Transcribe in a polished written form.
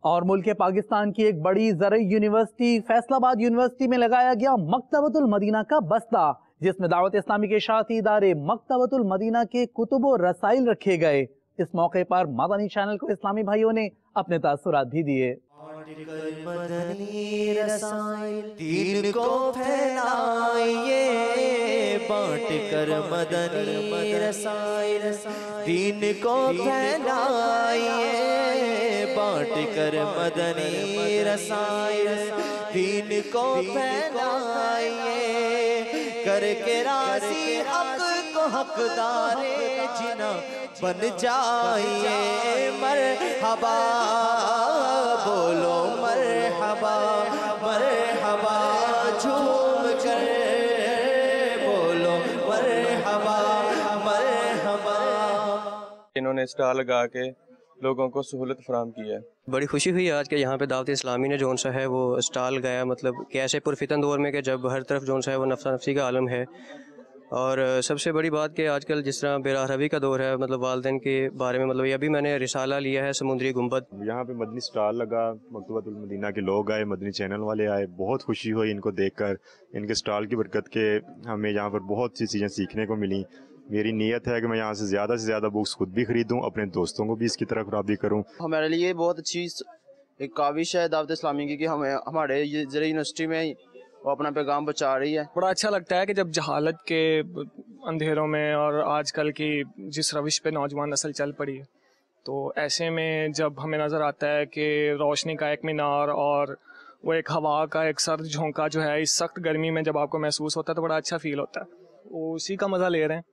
اور ملک پاکستان کی ایک بڑی زرعی یونیورسٹی فیصل آباد یونیورسٹی میں لگایا گیا مکتبۃ المدینہ کا بستہ، جس میں دعوت اسلامی کے اشاعتی ادارے مکتبۃ المدینہ کے کتب و رسائل رکھے گئے۔ اس موقع پر مدنی چینل کو اسلامی بھائیوں نے اپنے تاثرات بھی دیے۔ مدنی رسائل دین کو پھیلائیے، بانٹ کر مدنی رسائل دین کو پھیلائیے، بانٹ کر مدنی رسائل دین کو پھیلائیے، کر کے راضی حق کو حقدار جنا بن جائیے۔ مرحبا بولو مرحبا، مرحبا جھوم کر بولو مرحبا، مرحبا۔ انہوں نے اسٹال لگا کے لوگوں کو سہولت فراہم کی ہے۔ بڑی خوشی ہوئی آج کہ یہاں پہ دعوت اسلامی نے جون سا ہے وہ اسٹال گیا، مطلب کہ ایسے پرفتن دور میں کہ جب ہر طرف جون سا ہے وہ نفسا نفسی کا عالم ہے، اور سب سے بڑی بات کہ آج کل جس طرح بے راہ روی کا دور ہے، مطلب والدین کے بارے میں، مطلب یہ ابھی میں نے رسالہ لیا ہے سمندری گنبد، یہاں پہ مدنی اسٹال لگا، مکتبۃ المدینہ کے لوگ آئے، مدنی چینل والے آئے، بہت خوشی ہوئی ان کو دیکھ کر، ان کے اسٹال کی برکت کے ہمیں یہاں پر بہت سی چیزیں سیکھنے کو ملیں۔ میری نیت ہے کہ میں یہاں سے زیادہ بکس خود بھی خریدوں، اپنے دوستوں کو بھی اس کی طرف راغب کروں۔ ہمارے لیے بہت اچھی ایک کاوش ہے دعوت اسلامی کی کہ ہمیں ہمارے زرعی یونیورسٹی میں وہ اپنا پیغام پہنچا رہی ہے۔ بڑا اچھا لگتا ہے کہ جب جہالت کے اندھیروں میں اور آج کل کی جس روش پہ نوجوان نسل چل پڑی ہے، تو ایسے میں جب ہمیں نظر آتا ہے کہ روشنی کا ایک مینار اور وہ ایک ہوا کا ایک سرد جھونکا جو ہے اس سخت گرمی میں جب آپ کو محسوس ہوتا ہے تو بڑا اچھا فیل ہوتا ہے، وہ اسی کا مزہ لے رہے ہیں۔